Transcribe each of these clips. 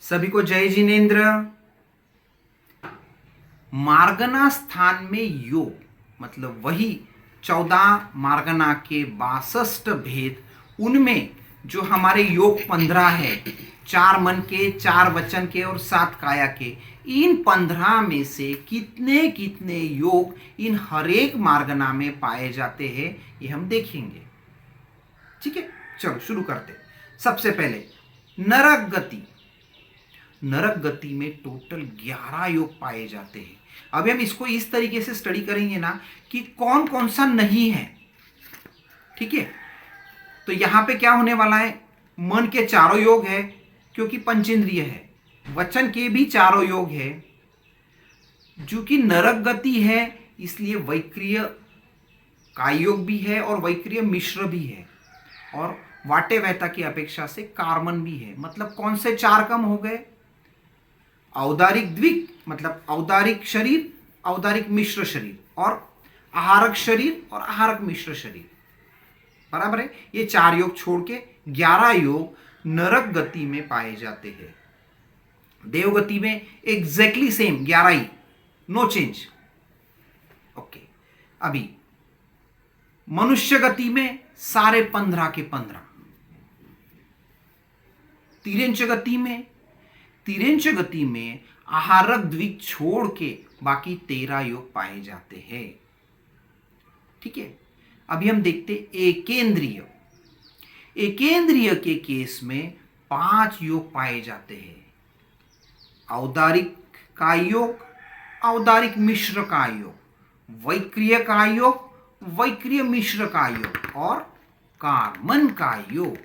सभी को जय जिनेन्द्र। मार्गना स्थान में योग मतलब वही 14 मार्गना के 62 भेद, उनमें जो हमारे योग 15 है, 4 मन के, 4 वचन के और 7 काया के, इन 15 में से कितने कितने योग इन हरेक मार्गना में पाए जाते हैं ये हम देखेंगे। ठीक है, चलो शुरू करते। सबसे पहले नरक गति। नरक गति में टोटल 11 योग पाए जाते हैं। अभी हम इसको इस तरीके से स्टडी करेंगे ना कि कौन कौन सा नहीं है। ठीक है, तो यहां पे क्या होने वाला है, मन के चारों योग है क्योंकि पंचेंद्रिय है, वचन के भी चारों योग है, जो कि नरक गति है इसलिए वैक्रिय काय योग भी है और वैक्रिय मिश्र भी है, और वाटे वहता की अपेक्षा से कार्मन भी है। मतलब कौन से 4 कम हो गए, औदारिक द्विक मतलब औदारिक शरीर, औदारिक मिश्र शरीर, और आहारक शरीर और आहारक मिश्र शरीर, बराबर है। ये 4 योग छोड़ के 11 योग नरक गति में पाए जाते हैं। देवगति में एग्जैक्टली सेम 11 ही, नो चेंज। ओके, अभी मनुष्य गति में सारे 15 के 15। तिर्यंच गति में आहारक द्विक छोड़ के बाकी 13 योग पाए जाते हैं। ठीक है, अभी हम देखते एकेंद्रिय। एकेंद्रिय के केस में 5 योग पाए जाते हैं। औदारिक काय योग, औदारिक मिश्र काय योग, वैक्रिय काय योग, वैक्रिय मिश्र काय योग और कार्मन काय योग।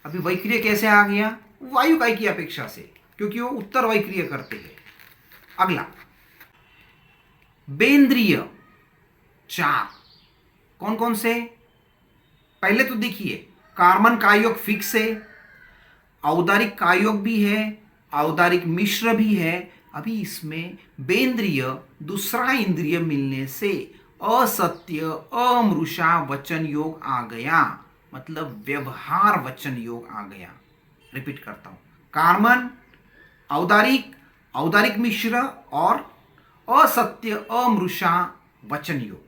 अभी वैक्रिय कैसे आ गया, वायु काय की अपेक्षा से, क्योंकि वो उत्तर वैक्रिय करते हैं। अगला बेंद्रिय 4, कौन कौन से, पहले तो देखिए कार्मन काय योग फिक्स है, औदारिक काय योग भी है, औदारिक मिश्र भी है। अभी इसमें बेंद्रिय दूसरा इंद्रिय मिलने से असत्य अमृषा वचन योग आ गया, मतलब व्यवहार वचन योग आ गया। रिपीट करता हूं, कार्मन, औदारिक, औदारिक मिश्र और असत्य अमृषा वचन योग।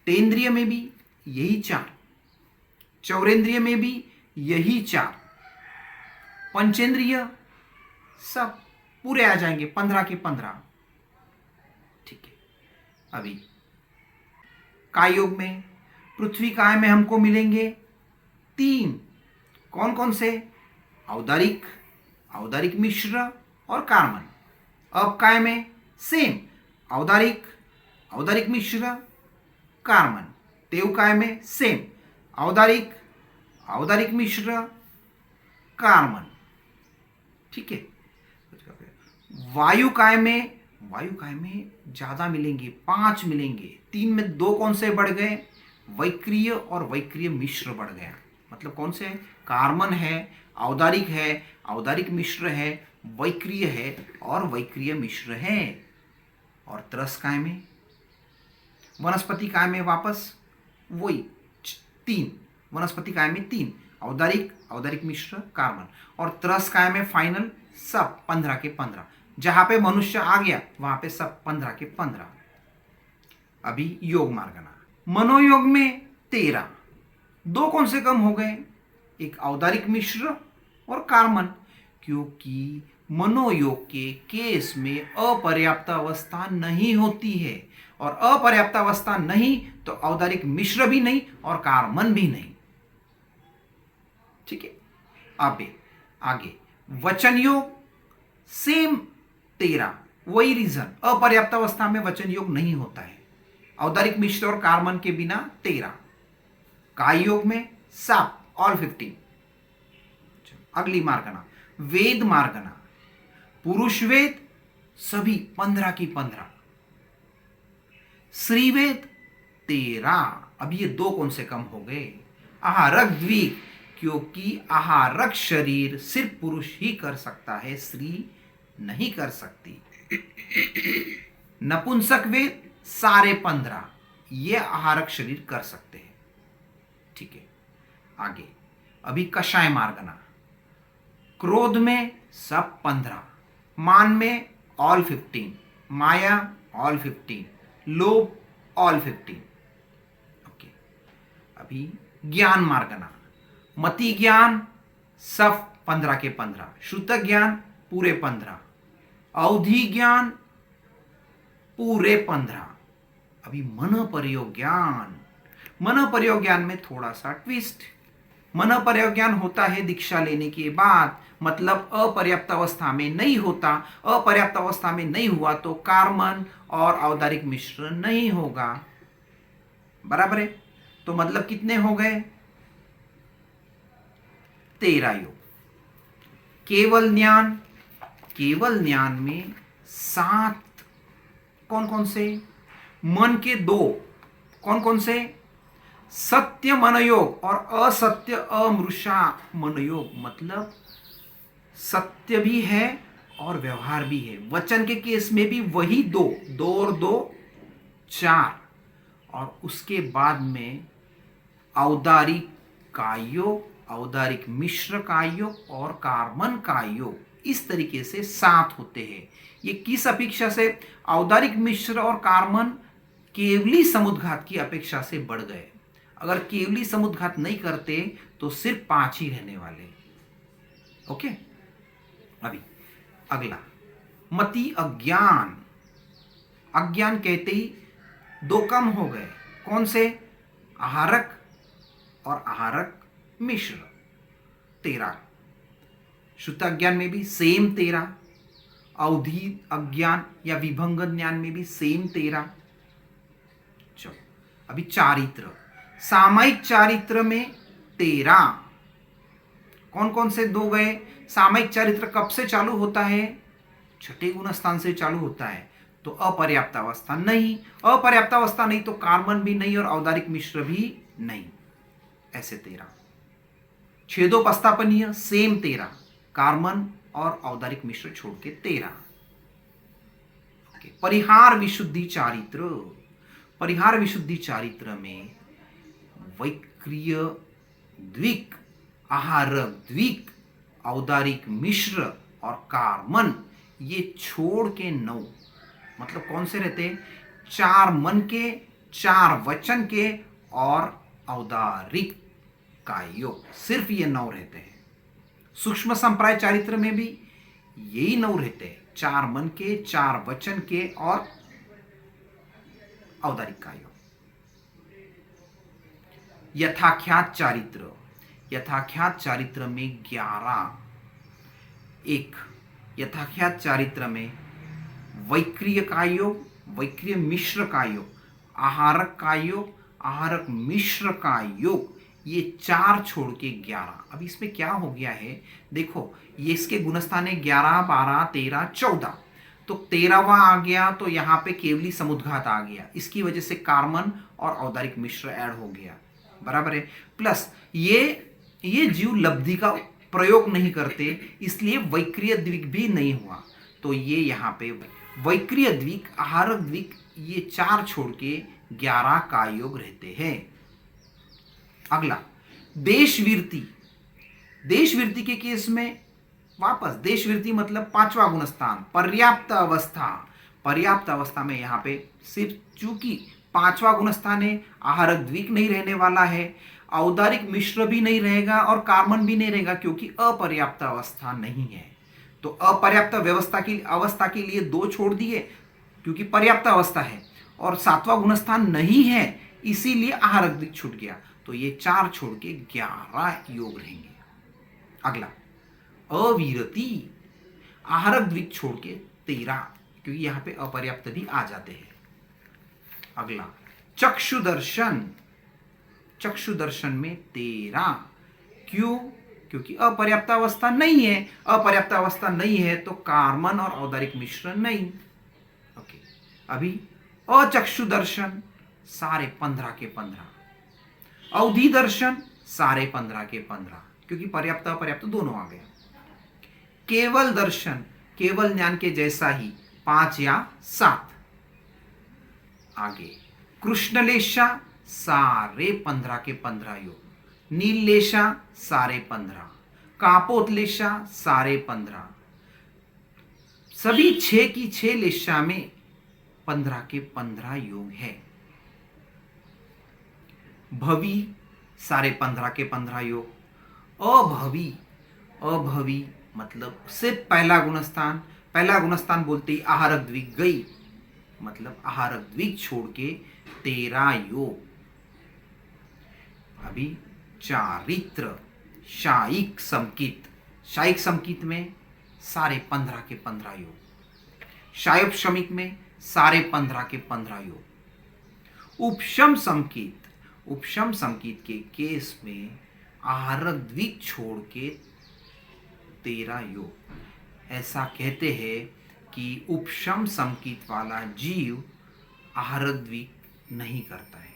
तेंद्रिय में भी यही 4, चौरेंद्रिय में भी यही 4, पंचेंद्रिय सब पूरे आ जाएंगे 15 के 15। ठीक है, अभी काय योग में, पृथ्वी काय में हमको मिलेंगे 3, कौन कौन से, औदारिक, औदारिक मिश्र और कार्मन। अब काय में सेम, औदारिक, औदारिक मिश्र, कार्मन। तेव काय में सेम, औदारिक, औदारिक मिश्र, कार्मन। ठीक है, वायु काय में, वायु काय में ज्यादा मिलेंगे, 5 मिलेंगे। 3 में 2 कौन से बढ़ गए, वैक्रिय और वैक्रिय मिश्र बढ़ गया। मतलब कौन से, कार्मन है, औदारिक है, औदारिक मिश्र है, वैक्रिय है और वैक्रिय मिश्र है। और तरस काय में, वनस्पति काय में वापस वही 3, वनस्पति काय में 3, औदारिक, औदारिक मिश्र, कार्बन। और तरस काय में फाइनल सब 15 के 15। जहां पे मनुष्य आ गया वहां पे सब 15 के 15। अभी योग मार्गना, मनोयोग में 13, 2 कौन से कम हो गए, एक औदारिक मिश्र और कार्बन, क्योंकि मनोयोग के केस में अपर्याप्त अवस्था नहीं होती है, और अपर्याप्त अवस्था नहीं तो औदारिक मिश्र भी नहीं और कार्बन भी नहीं। ठीक है, अब आगे वचन योग सेम 13, वही रीजन, अपर्याप्त अवस्था में वचन योग नहीं होता है। औदारिक मिश्र और कार्बन के बिना 13। काय योग में सब ऑल 15। अगली मार्गना वेद मार्गना, पुरुष वेद सभी 15 की 15, श्री वेद 13। अब ये 2 कौन से कम हो गए, आहारक द्विक, क्योंकि आहारक शरीर सिर्फ पुरुष ही कर सकता है, स्त्री नहीं कर सकती। नपुंसक वेद सारे 15, ये आहारक शरीर कर सकते हैं। ठीक है, आगे अभी कषाय मार्गना, क्रोध में सब 15, मान में ऑल 15, माया ऑल 15, लोभ ऑल 15। ओके, अभी ज्ञान मार्गना, मति ज्ञान सब 15 के 15, शुद्ध ज्ञान पूरे 15, अवधि ज्ञान पूरे 15। अभी मन प्रयोग ज्ञान, मन प्रयोग ज्ञान में थोड़ा सा ट्विस्ट। मन प्रयोग ज्ञान होता है दीक्षा लेने के बाद, मतलब अपर्याप्त अवस्था में नहीं होता। अपर्याप्त अवस्था में नहीं हुआ तो कार्मन और औदारिक मिश्र नहीं होगा। बराबर है? तो मतलब कितने हो गए? 13 योग। केवल ज्ञान, केवल ज्ञान में 7 कौन कौन से? मन के 2 कौन कौन से? सत्य मन योग और असत्य अमृषा मन योग, मतलब सत्य भी है और व्यवहार भी है। वचन के केस में भी वही 2 और 2 4, और उसके बाद में औदारिक का योग, औदारिक मिश्र का योग और कार्बन का योग, इस तरीके से 7 होते हैं। ये किस अपेक्षा से? औदारिक मिश्र और कार्बन केवली समुद्घात की अपेक्षा से बढ़ गए। अगर केवली समुद्घात नहीं करते तो सिर्फ 5 ही रहने वाले। ओके, अभी अगला मति अज्ञान। अज्ञान कहते ही 2 कम हो गए। कौन से? आहारक और आहारक मिश्र 13। शुद्ध अज्ञान में भी सेम 13, अवधि अज्ञान या विभंग ज्ञान में भी सेम 13। चलो अभी चारित्र, सामायिक चारित्र में 13। कौन कौन से 2 गए? सामायिक चारित्र कब से चालू होता है? छठे गुण स्थान से चालू होता है। तो अपर्याप्त अवस्था नहीं, अपर्याप्त अवस्था नहीं तो कार्बन भी नहीं और औदारिक मिश्र भी नहीं, ऐसे 13। छेदोपस्थापनीय सेम 13, कार्बन और औदारिक मिश्र छोड़ के 13। परिहार विशुद्धि चारित्र, परिहार विशुद्धि चारित्र में वैक्रिय द्विक, आहारक द्विक, औदारिक मिश्र और कार्बन, ये छोड़ के 9, मतलब कौन से रहते? 4 मन के, 4 वचन के और औदारिक का योग, सिर्फ ये 9 रहते हैं। सूक्ष्म संप्राय चारित्र में भी यही 9 रहते हैं, 4 मन के, 4 वचन के और औदारिक का योग। यथाख्यात चारित्र, यथाख्यात चारित्र में 11। एक यथाख्यात चारित्र में वैक्रिय का योग, वैक्रिय मिश्र का योग, आहारक का योग, आहारक मिश्र का योग, ये 4 छोड़ के 11। अब इसमें क्या हो गया है? देखो, ये इसके गुणस्थान है 11, 12, 13, 14। तो 13वां आ गया तो यहाँ पे केवली समुद्घात आ गया, इसकी वजह से कार्बन और औदारिक मिश्र ऐड हो गया। बराबर है? प्लस ये जीव लब्धि का प्रयोग नहीं करते, इसलिए वैक्रिय द्विक भी नहीं हुआ। तो ये यहाँ पे वैक्रिय द्विक, आहारक द्विक, ये 4 छोड़ के 11 का योग रहते हैं। अगला देशवृत्ति, देशवृत्ति के केस में वापस देशवृत्ति मतलब 5वां गुणस्थान पर्याप्त अवस्था। पर्याप्त अवस्था में यहाँ पे सिर्फ चूंकि 5वां गुणस्थान है, आहारक द्विक नहीं रहने वाला है, औदारिक मिश्र भी नहीं रहेगा और कार्बन भी नहीं रहेगा, क्योंकि अपर्याप्त अवस्था नहीं है। तो अपर्याप्त अवस्था के लिए 2 छोड़ दिए क्योंकि पर्याप्त अवस्था है, और 7वां गुणस्थान नहीं है इसीलिए आहारक द्विक छूट गया। तो ये 4 छोड़ के 11 योग रहेंगे। अगला अविरति, आहारक द्विक छोड़ के 13, क्योंकि यहां पे अपर्याप्त भी आ जाते हैं। अगला चक्षु दर्शन, चक्षु दर्शन में 13। क्यों? क्योंकि अपर्याप्त अवस्था नहीं है, अपर्याप्त अवस्था नहीं है तो कार्बन और औदारिक मिश्रण नहीं। ओके, अभी अचक्षु दर्शन सारे 15 के 15, अवधि दर्शन सारे 15 के 15, क्योंकि पर्याप्त अपर्याप्त दोनों आ गया। केवल दर्शन, केवल ज्ञान के जैसा ही 5 या 7। आगे कृष्णलेशा सारे 15 के 15 योग, नीललेशा सारे 15, कापोतलेशा सारे 15, सभी 6 की 6 लेशा में 15 के 15 योग है। भवी सारे 15 के 15 योग। अभवी, अभवी मतलब सिर्फ पहला गुणस्थान बोलते ही आहारक द्विक गई, मतलब आहारक द्विक छोड़ के 13 योग। अभी चारित्र शायिक समकित, शायिक समकित में सारे 15 के 15 योग। शायोपशमिक में सारे 15 के 15 योग। उपशम समकित, उपशम समकित के केस में आहारक द्विक छोड़ के 13 योग। ऐसा कहते हैं कि उपशम समकित वाला जीव आहारक द्विक नहीं करता है।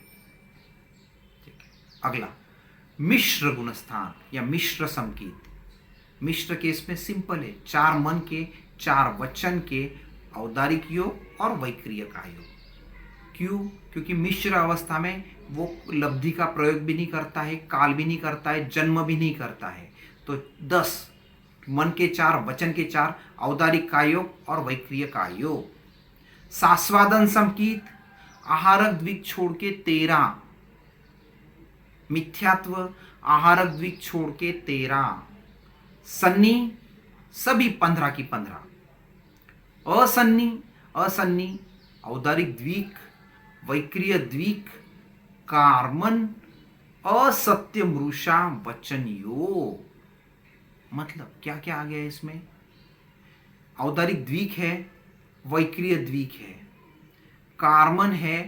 ठीक है, अगला मिश्र गुणस्थान या मिश्र समकित। मिश्र केस में सिंपल है, 4 मन के 4 वचन के औदारिक योग और वैक्रियक योग। क्यों? क्योंकि मिश्र अवस्था में वो लब्धि का प्रयोग भी नहीं करता है, काल भी नहीं करता है, जन्म भी नहीं करता है। तो 10 मन के 4 वचन के 4 औदारिक का योग और वैक्रिय का योग। सास्वादन समकित आहारक द्विक छोड़ के 13, मिथ्यात्व आहारक द्विक छोड़ के 13, सन्नी सभी 15 की 15, असन्नी औदारिक द्विक, वैक्रिय द्विक, कार्मन, असत्य मृषा वचन योग। मतलब क्या क्या आ गया इसमें? औदारिक द्विक है, वैक्रिय द्विक है, कार्मन है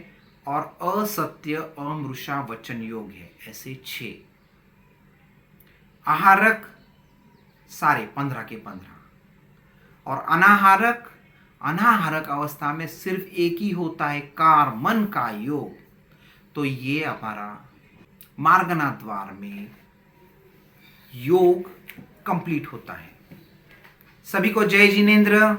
और असत्य अमृषा वचन योग है। ऐसे 6। आहारक सारे 15 के 15 और अनाहारक अवस्था में सिर्फ एक ही होता है, कार्मन का योग। तो ये हमारा मार्गना द्वार में योग कंप्लीट होता है। सभी को जय जिनेन्द्र।